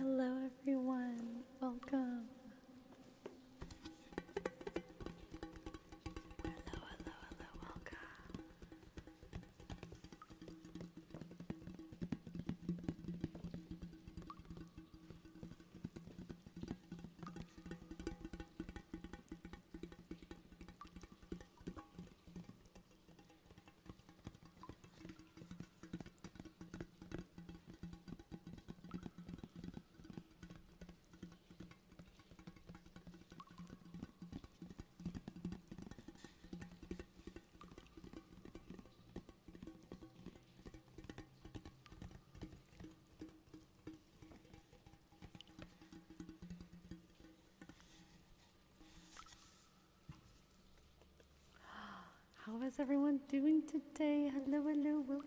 Hello, everyone. Welcome. Hello, welcome. How is everyone doing today? Hello, welcome.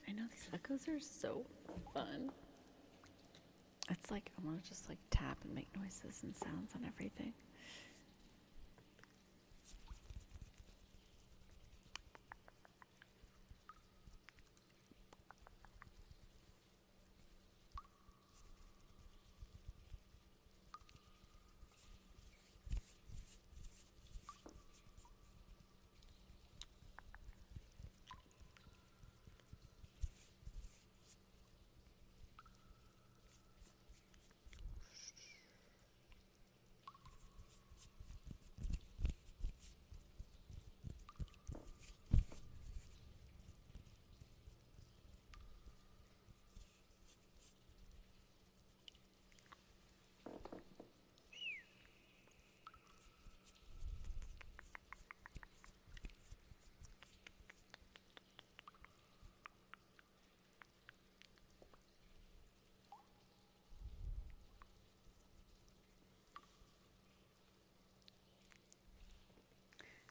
I know these echoes are so fun. It's like I want to just like tap and make noises and sounds on everything.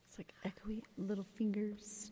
It's like echoey little fingers.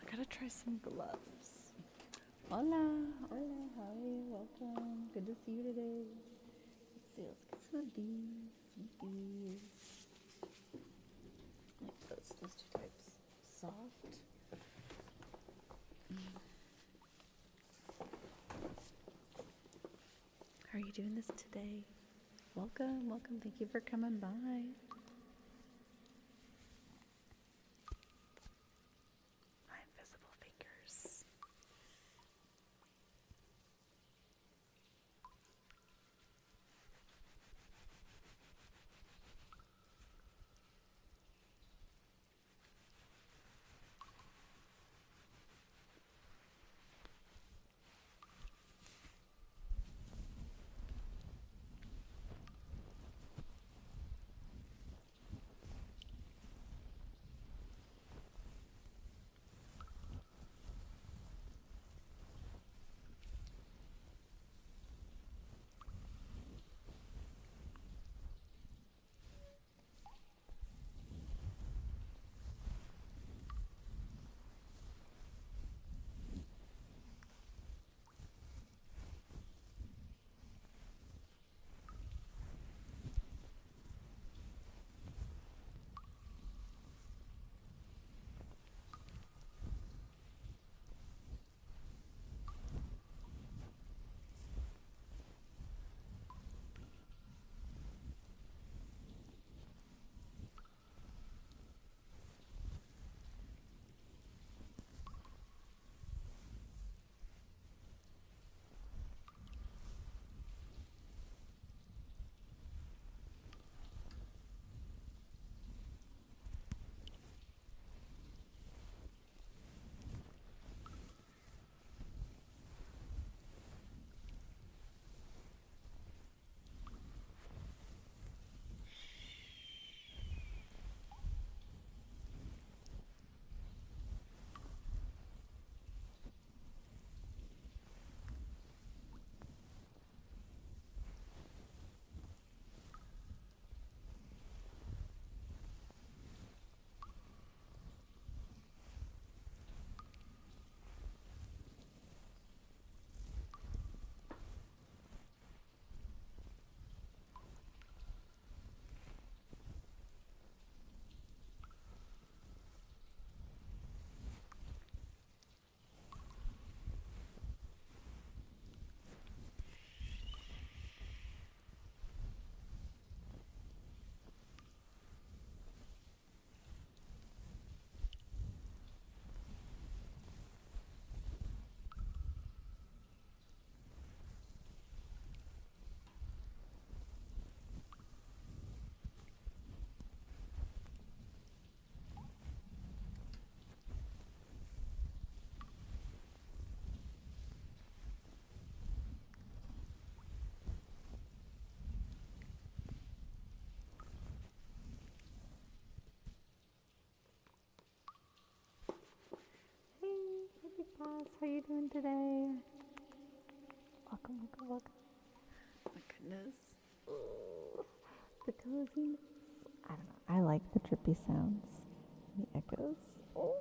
I gotta try some gloves. Hola, how are you? Welcome. Good to see you today. Let's see, let's get some of these. Like those two types. Soft. How are you doing this today? Welcome. Thank you for coming by. My invisible fingers. class. How you doing today? Welcome, welcome, welcome. My goodness. The coziness. I don't know. I like the trippy sounds. The echoes. Oh.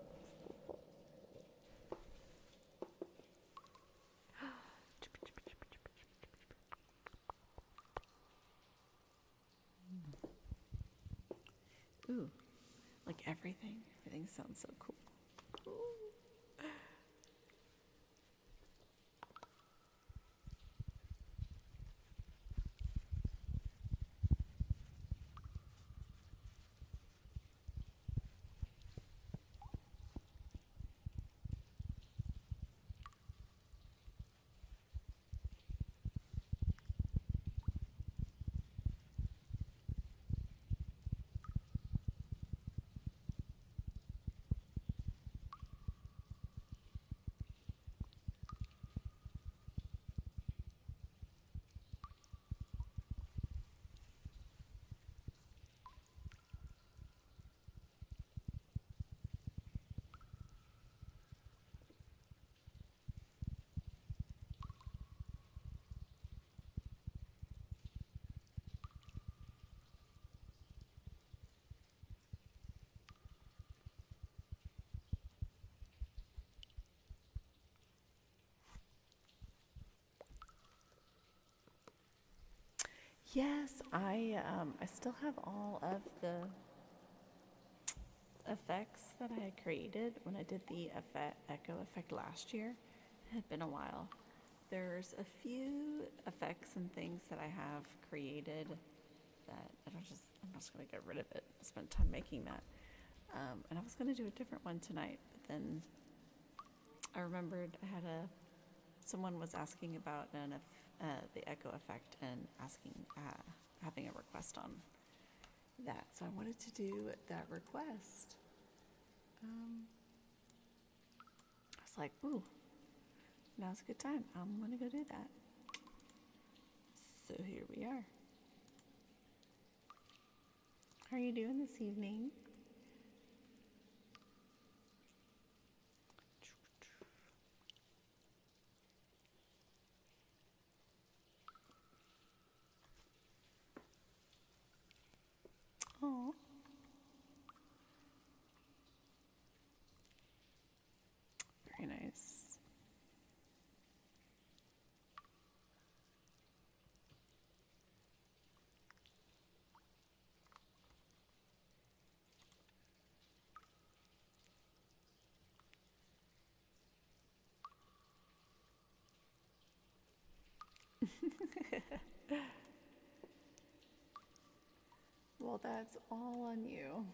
Ooh, like everything. Everything sounds so cool. Ooh. Yes, I still have all of the effects that I had created when I did the echo effect last year. It had been a while. There's a few effects and things that I have created that I'm just gonna get rid of it. I spent time making that, and I was gonna do a different one tonight, but then I remembered someone was asking about the echo effect and asking having a request on that, so I wanted to do that request. I was like, ooh, now's a good time. I'm gonna go do that. So here we are. How are you doing this evening? Oh. Very nice. Well, that's all on you.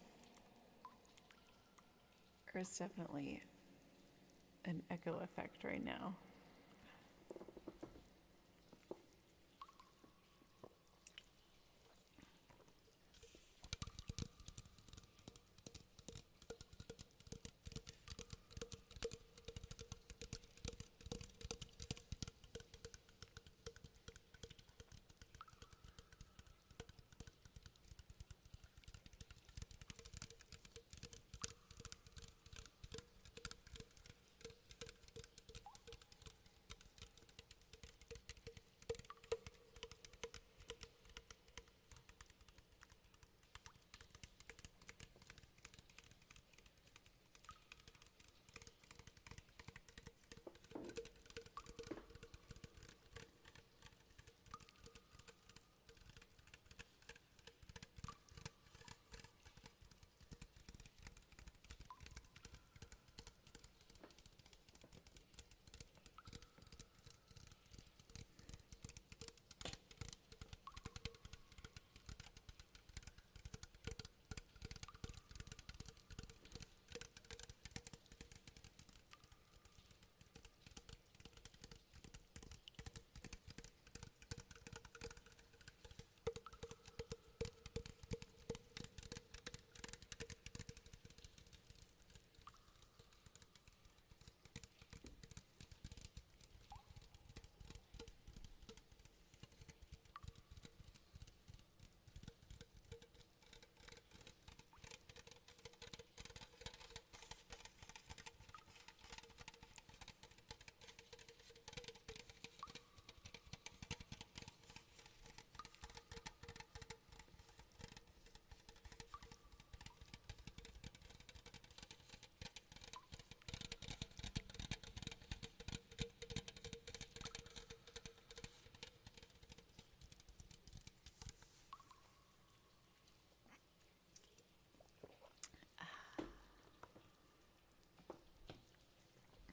There's definitely an echo effect right now.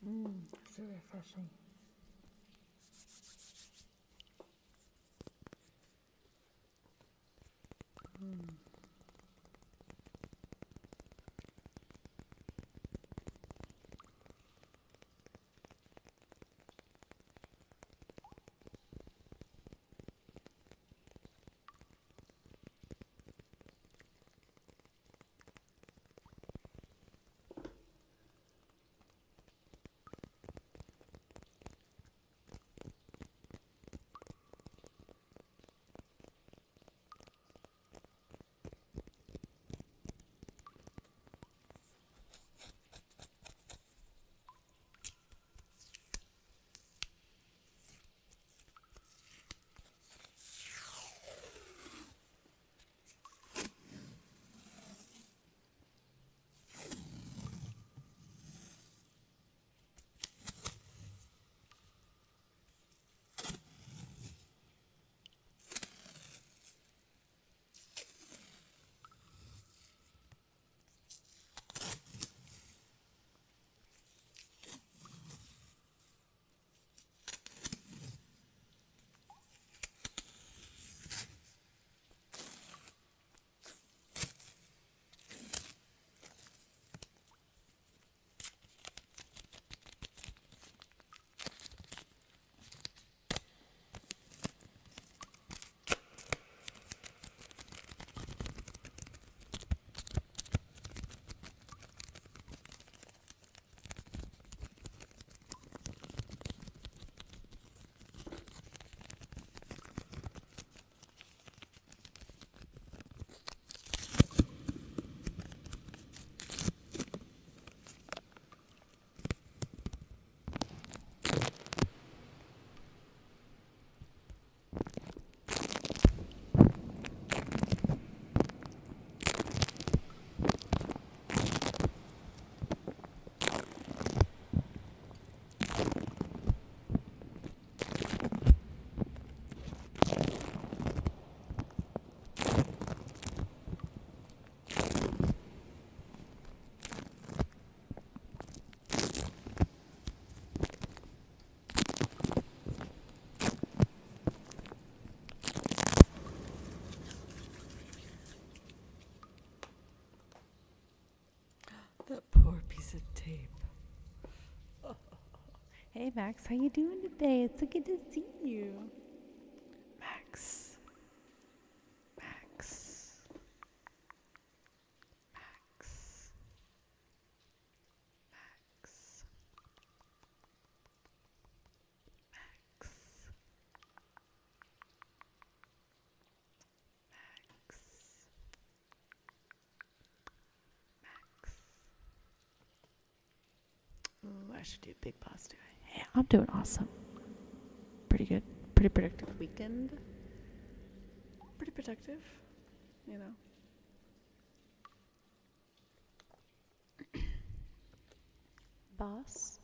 So refreshing. That poor piece of tape. Hey Max, how you doing today? It's so good to see you. Max. Max. Max. Max. Max. Max. Ooh, I should do big boss today. Hey, I'm doing awesome. Pretty good. Pretty productive weekend. Pretty productive, you know. Boss.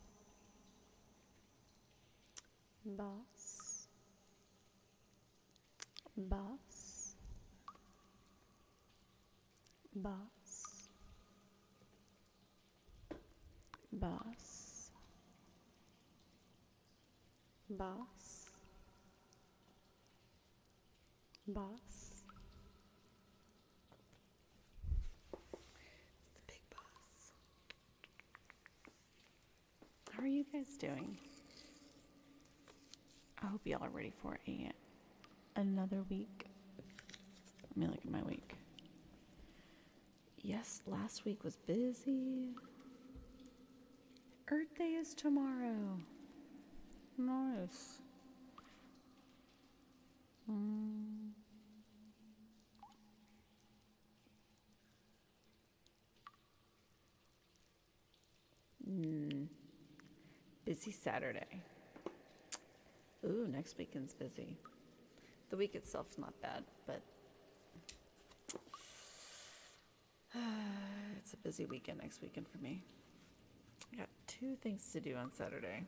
Boss. Boss. Boss. Boss. Boss. Boss. It's the big boss. How are you guys doing? I hope y'all are ready for another week. Let me look at my week. Yes, last week was busy. Earth Day is tomorrow. Nice. Busy Saturday. Ooh, next weekend's busy. The week itself's not bad, but it's a busy weekend next weekend for me. I got 2 things to do on Saturday.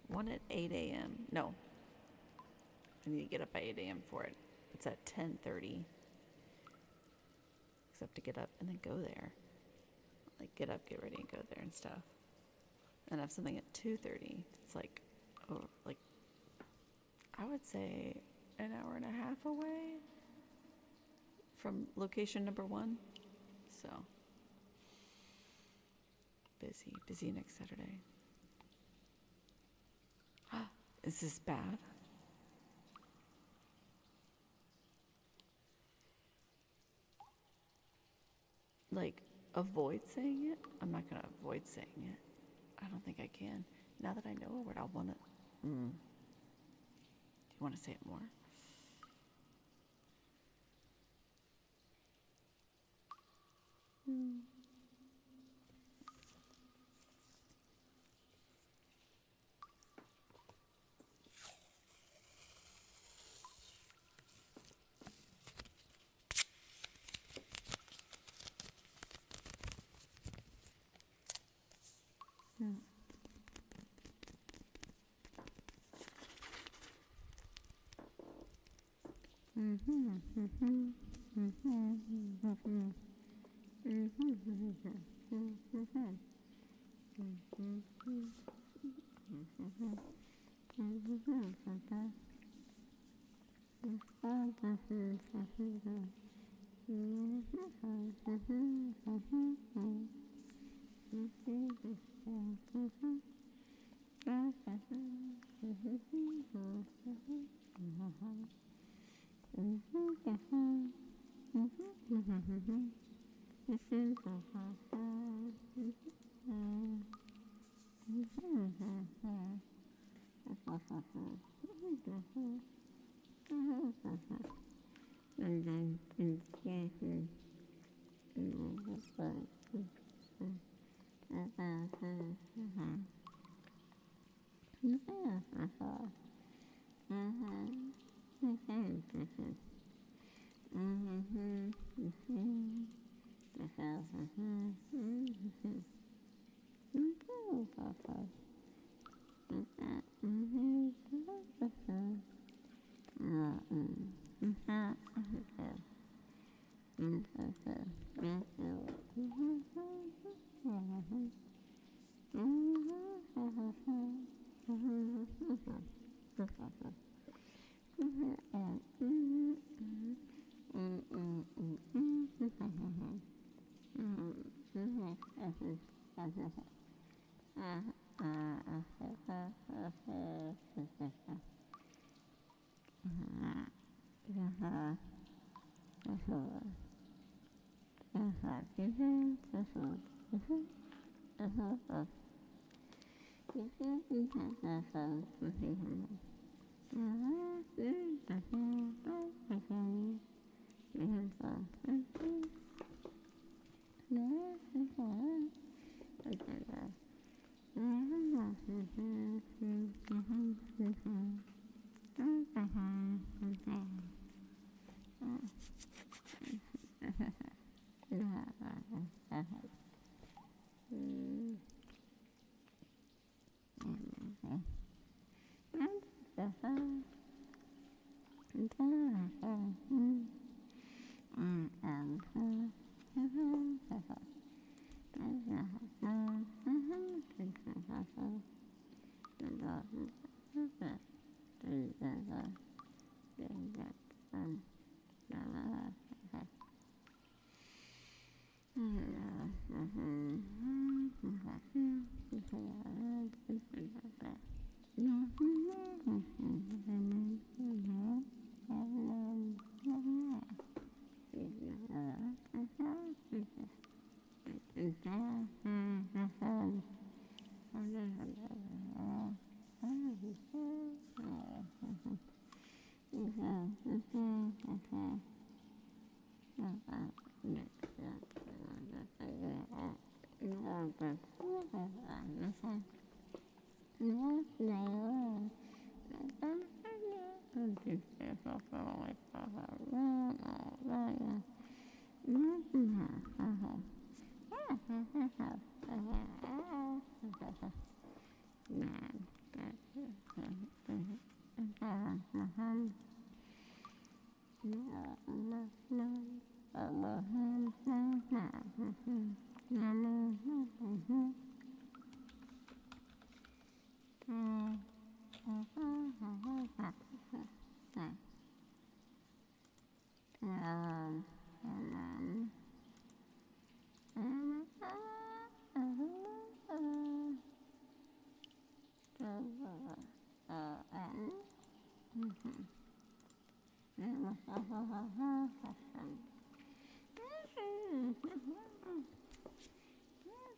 One at 8 a.m. No, I need to get up by 8 a.m. for it. It's at 10:30. Except to get up and then go there. Like get up, get ready, and go there and stuff. and I have something at 2:30. It's like, oh, like I would say an hour and a half away from location number 1. So busy next Saturday. Is this bad? Like, avoid saying it? I'm not gonna avoid saying it. I don't think I can. Now that I know a word, I'll want to. Do you want to say it more?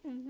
And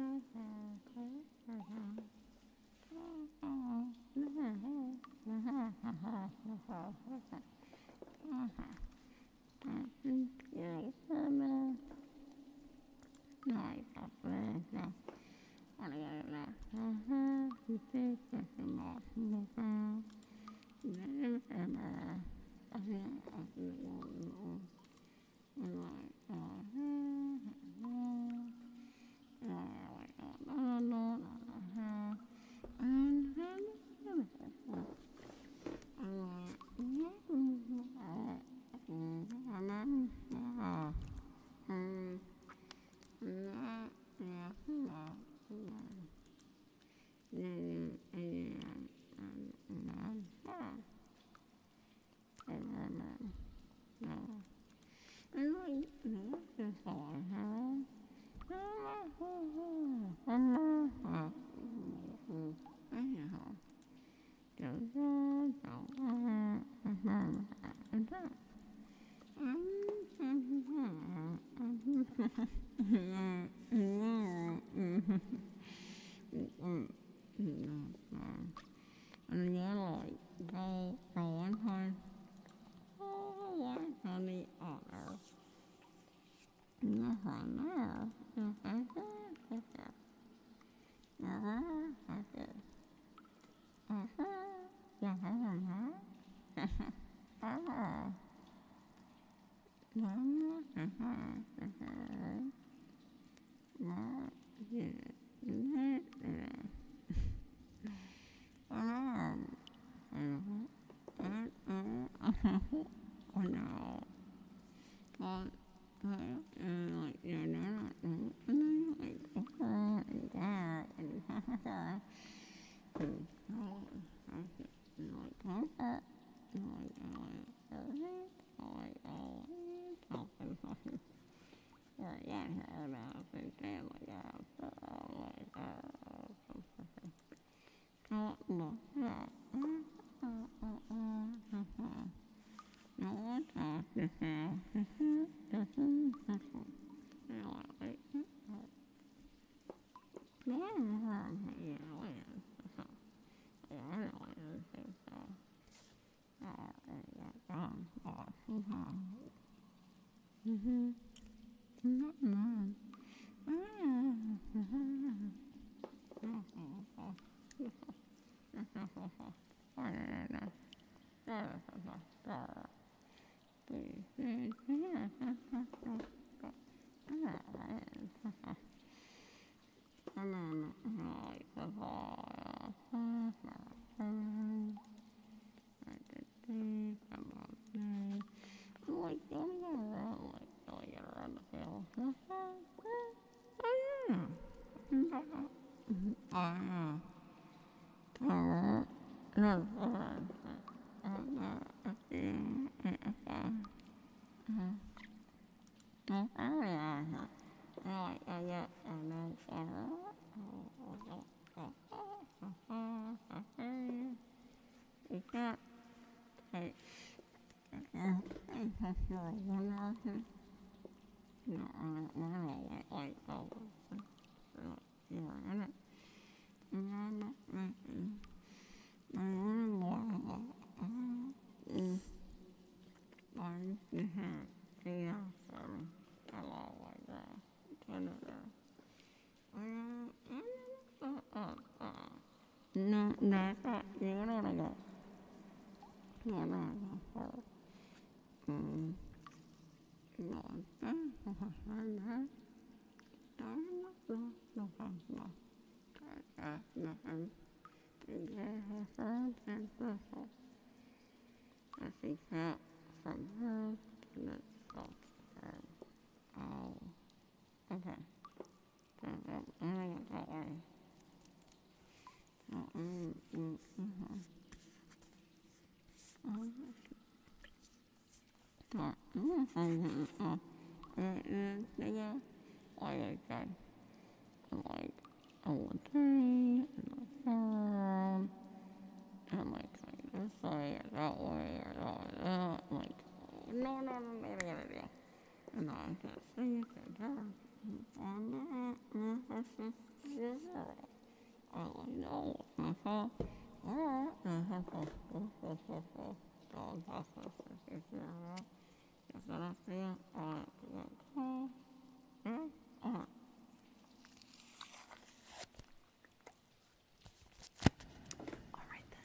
then like go from one side all the way to the other. Nothing there. Oh no. Well, like, you're not, and then, like, and that, and that, and No, no, you know what I got. No, no, no. No, I think that from her to the scalp. Oh, okay. I went that way. Like I said, like a tree, and a farm, and like this way, or that way, or that way, that. Like, no, no, no, no, no, no, no. And I just see it, and All right then.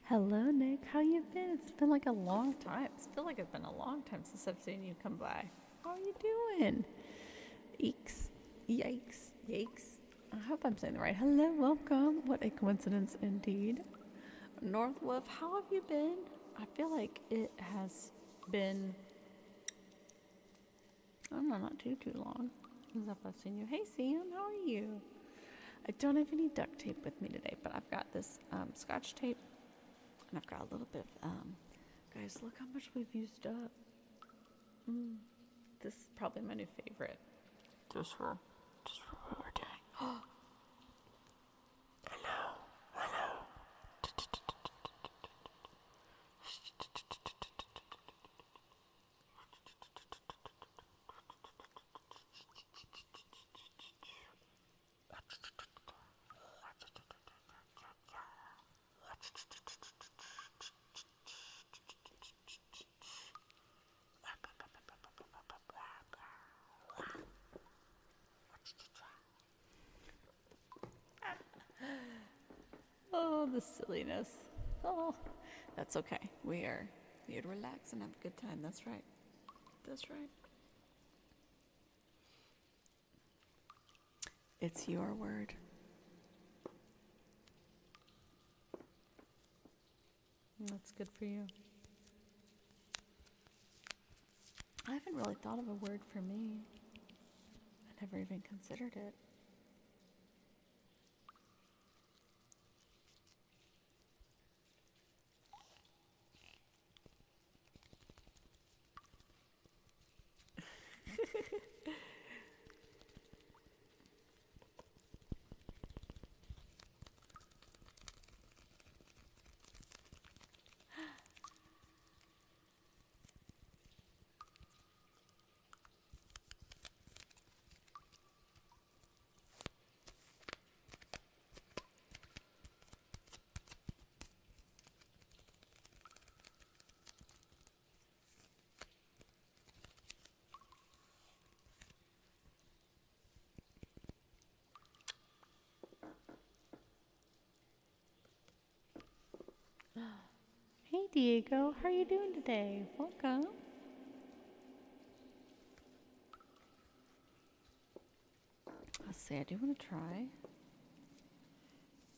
Hello, Nick. How you been? It's been like a long time. I feel like it's been a long time since I've seen you come by. How are you doing? Eeks. Yikes. Yikes. I hope I'm saying the right. Hello, welcome. What a coincidence indeed. North Wolf, how have you been? I feel like it has been, I don't know, not too long since I've seen you. Hey, Sam, how are you? I don't have any duct tape with me today, but I've got this Scotch tape, and I've got a little bit of, guys, look how much we've used up. This is probably my new favorite. Just for what we're doing. Oh, the silliness. Oh, that's okay. We are here to relax and have a good time. That's right. That's right. It's your word. That's good for you. I haven't really thought of a word for me. I never even considered it. Hey, Diego. How are you doing today? Welcome. Let's see, I do want to try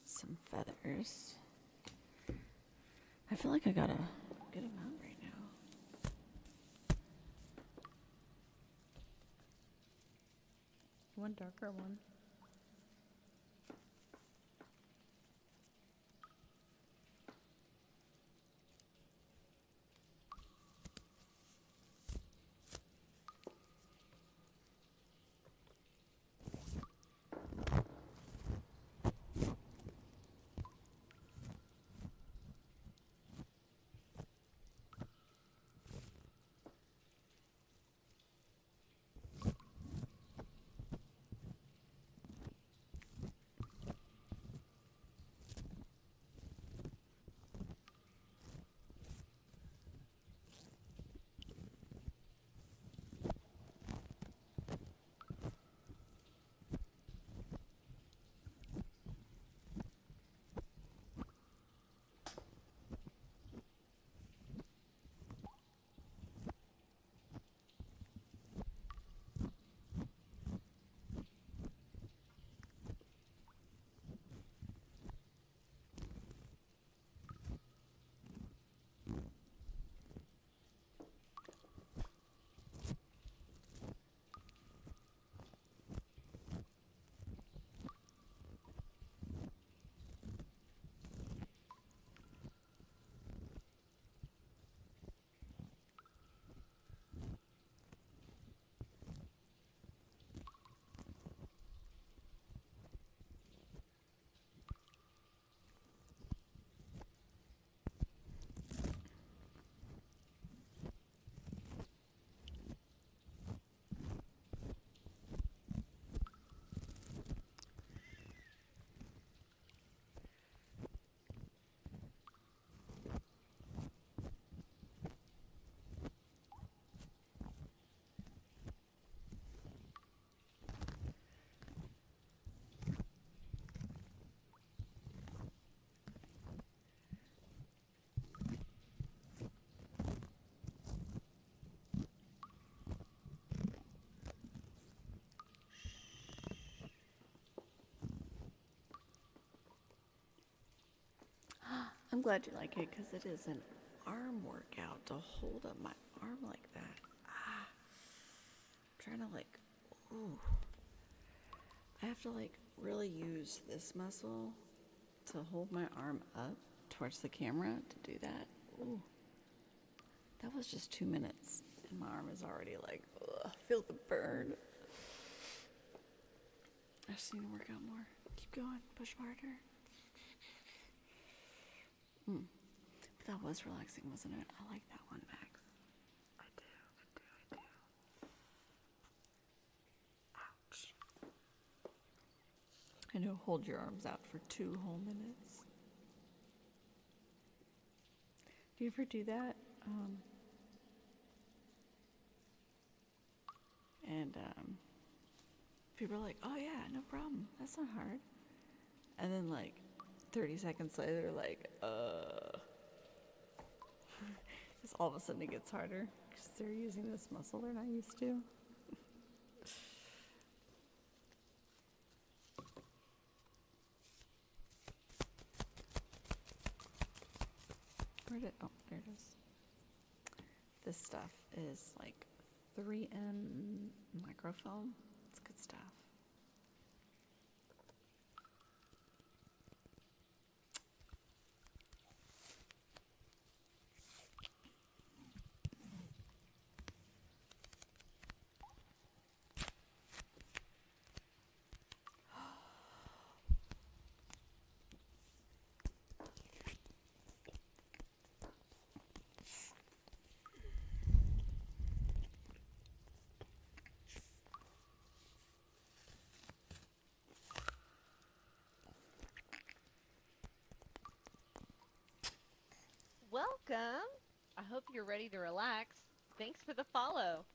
some feathers. I feel like I got a good amount right now. One darker one. I'm glad you like it because it is an arm workout to hold up my arm like that. I'm trying to like, ooh. I have to like really use this muscle to hold my arm up towards the camera to do that. Ooh. That was just 2 minutes and my arm is already like, ugh, feel the burn. I just need to work out more. Keep going, push harder. That was relaxing, wasn't it? I like that one, Max. I do. Ouch. I know, hold your arms out for 2 whole minutes. Do you ever do that? And people are like, oh yeah, no problem. That's not hard. And then like 30 seconds later, like, because all of a sudden it gets harder because they're using this muscle they're not used to. Where did, oh, there it is. This stuff is like 3M microfilm. It's good stuff. Welcome. I hope you're ready to relax. Thanks for the follow.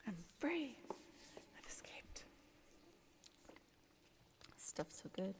I'm free. I've escaped. Stuff's so good.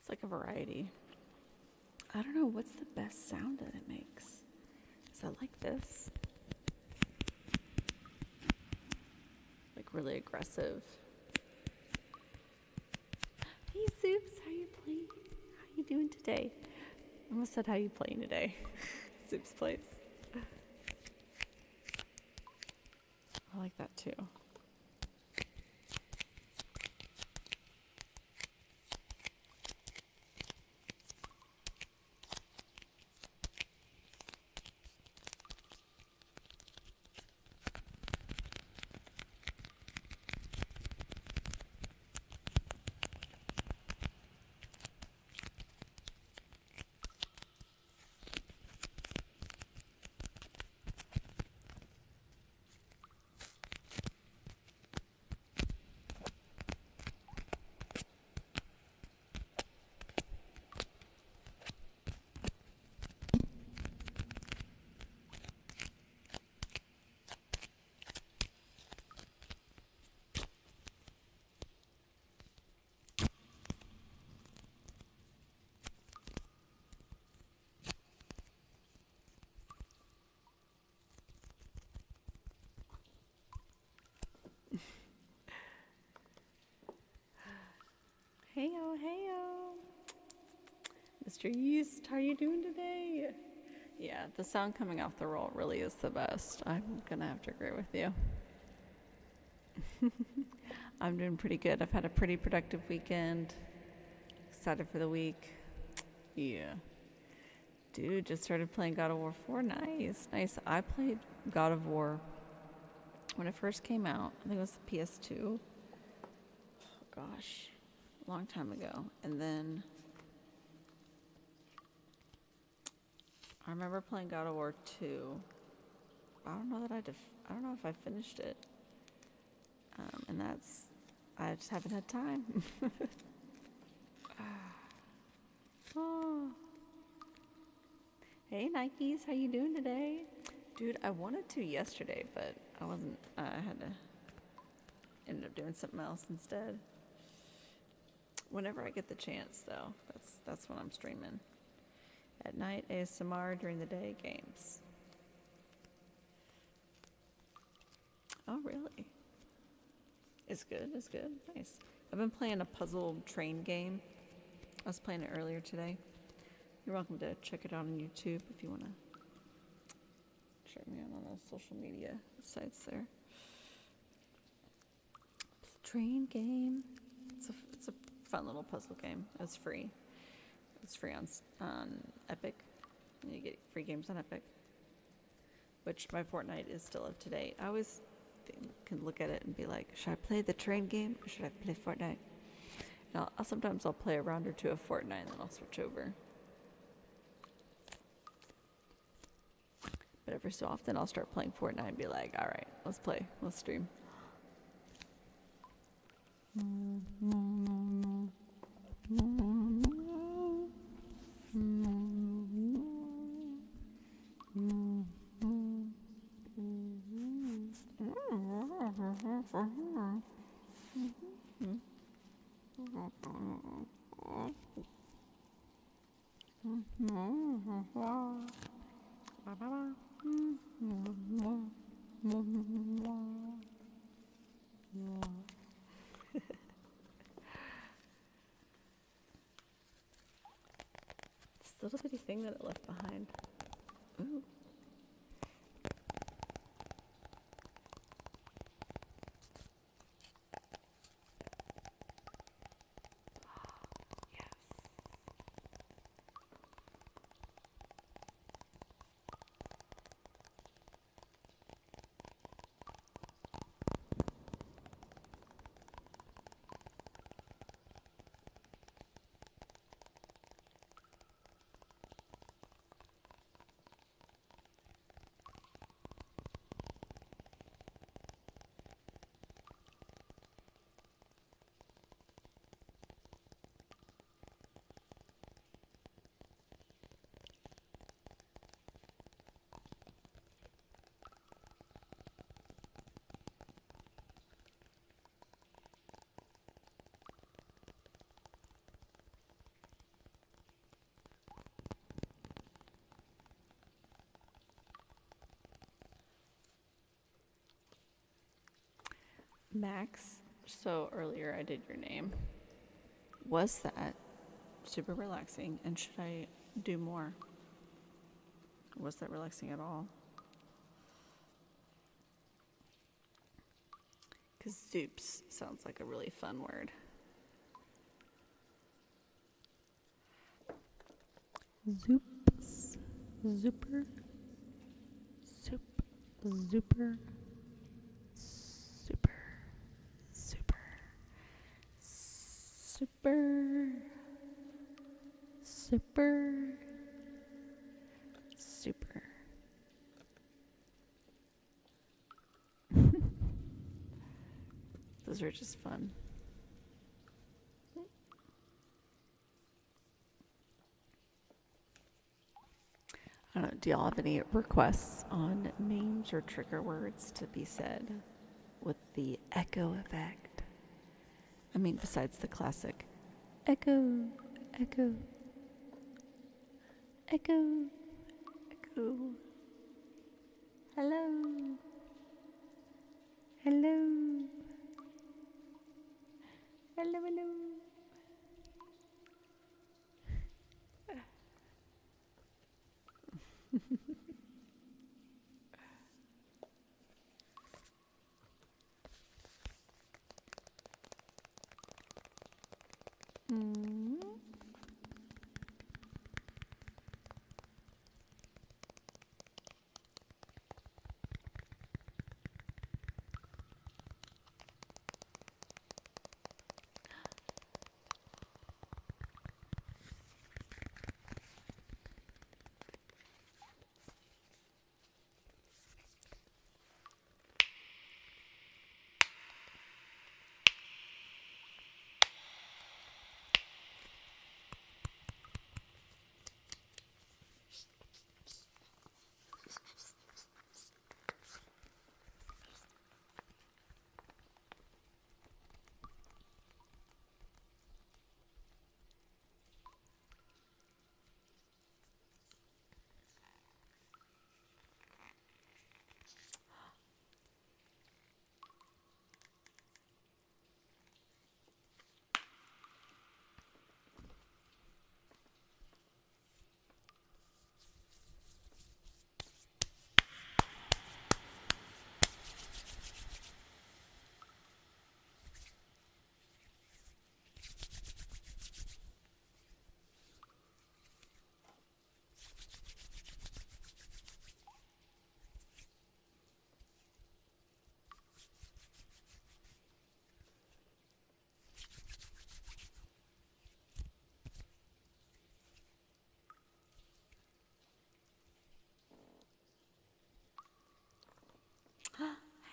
It's like a variety. I don't know what's the best sound that it makes. Is I like this. Like really aggressive. Hey Soups, how you playing? How you doing today? I almost said how you playing today. Soups plays. I like that too. Heyo, heyo. Mr. Yeast, how are you doing today? Yeah, the sound coming off the roll really is the best. I'm gonna have to agree with you. I'm doing pretty good. I've had a pretty productive weekend. Excited for the week. Yeah. Dude, just started playing God of War 4. Nice, nice. I played God of War when it first came out. I think it was the PS2. Oh, gosh, a long time ago. And then I remember playing God of War 2. I don't know that I don't know if I finished it. And I just haven't had time. Oh. Hey Nikes, how you doing today? Dude, I wanted to yesterday, but I wasn't, I had to end up doing something else instead. Whenever I get the chance though, that's when I'm streaming. At night, ASMR, during the day, games. Oh, really? It's good, it's good, nice. I've been playing a puzzle train game. I was playing it earlier today. You're welcome to check it out on YouTube if you want to check me out on those social media sites there. Train game. It's a fun little puzzle game. It's free. It's free on Epic. You get free games on Epic. Which my Fortnite is still up to date. I always can look at it and be like, should I play the train game or should I play Fortnite? And sometimes I'll play a round or two of Fortnite and then I'll switch over. But every so often I'll start playing Fortnite and be like, all right, let's play, let's stream. This little bitty thing that it left behind. Ooh. Yes. Max, so earlier I did your name. Was that super relaxing and should I do more? Was that relaxing at all? Because zoops sounds like a really fun word. Zoops. Zooper. Soup. Zooper. Super. Super. Super. Super. Super. Those are just fun. I don't know, do y'all have any requests on names or trigger words to be said with the echo effect? I mean, besides the classic Echo. Echo. Echo. echo. Hello. Hello. Hello, hello. Mm.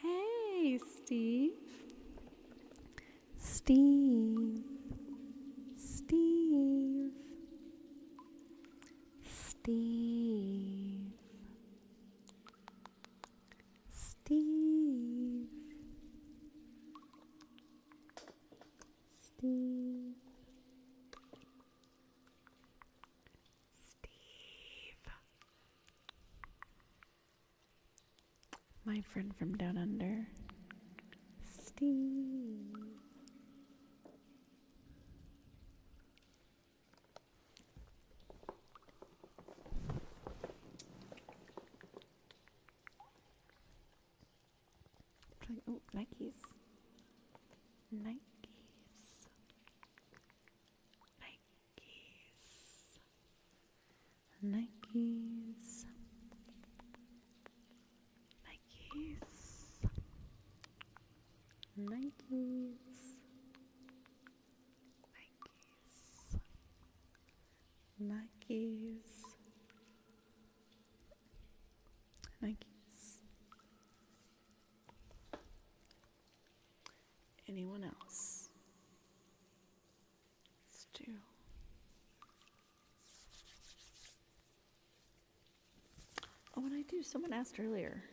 Hey, Steve. Steve. Steve. Steve. Steve. Steve. Steve. My friend from down under. Steve. Oh, Nikes. Nikes. Nikes. Nikes. Nikes. Nikes. Nikes. Nikes. Anyone else? Let's do. Oh, and I do. Someone asked earlier.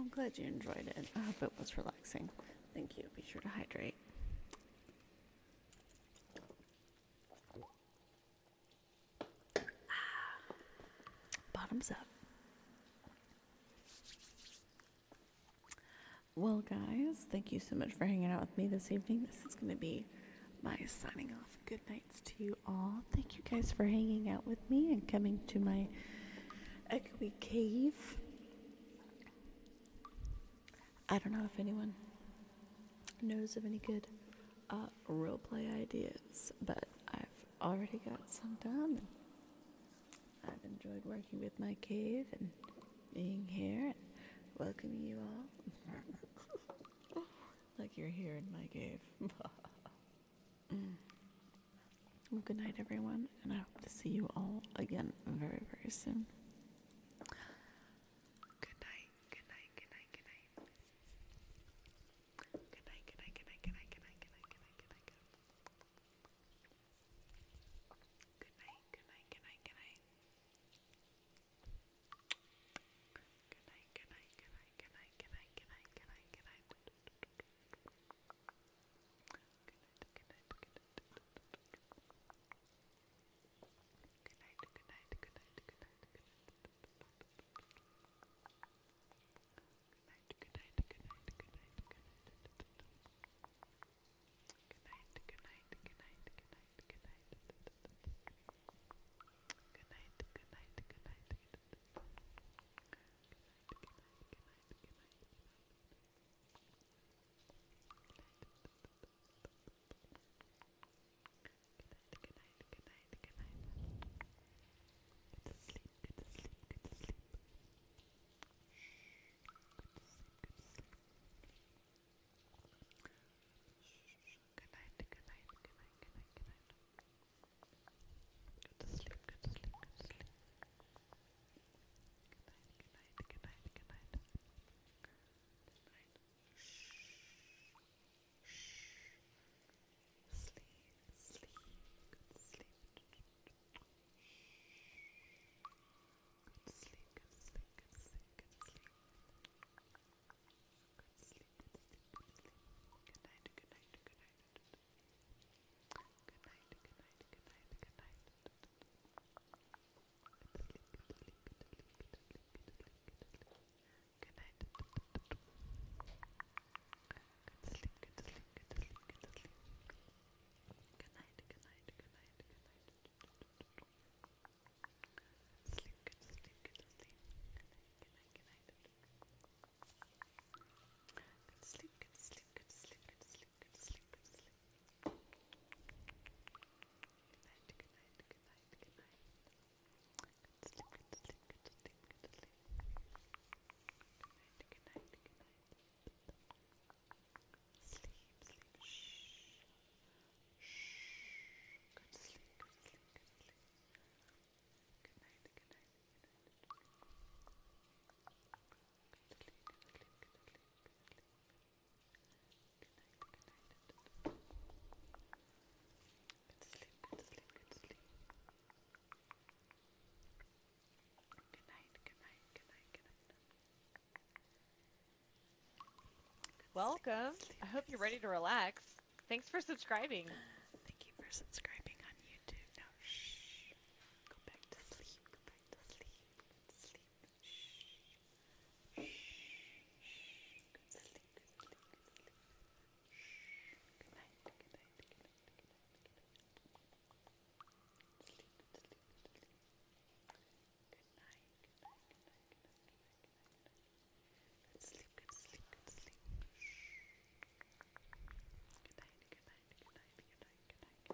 I'm glad you enjoyed it. I hope it was relaxing. Thank you. Be sure to hydrate. Bottoms up. Well, guys, thank you so much for hanging out with me this evening. This is going to be my signing off. Good nights to you all. Thank you guys for hanging out with me and coming to my echoey cave. I don't know if anyone knows of any good roleplay ideas, but I've already got some done. I've enjoyed working with my cave and being here and welcoming you all. Like you're here in my cave. Well, good night, everyone, and I hope to see you all again very, very soon. Good night, good night, good night, good night. Good night, good night, good night, good night, good night, good night, good night, good night, good night. Good night, good night, good night, good night. Good night, good night, good night, good night, good night, good night, good night, good night. Welcome. I hope you're ready to relax. Thanks for subscribing. Thank you for subscribing on YouTube. No, shh. Go back to sleep. Go back to sleep. Sleep. Shh. Shh. Good sleep. Good sleep. Good sleep. Shh. Good night. Good night. Good night. Good night. Good night. Sleep. Good sleep. Good sleep. Good night. Good night. Good night. Good night. Good night. Good night. Good sleep. Good sleep. Good sleep. Good night, good night, good night, good night, good night, good night, good night.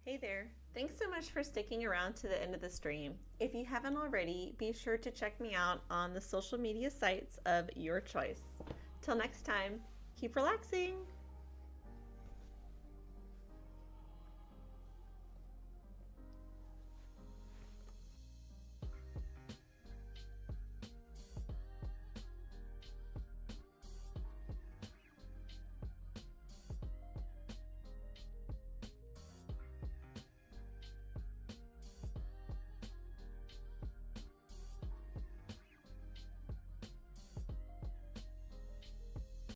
Hey there. Thanks so much for sticking around to the end of the stream. If you haven't already, be sure to check me out on the social media sites of your choice. Till next time, keep relaxing.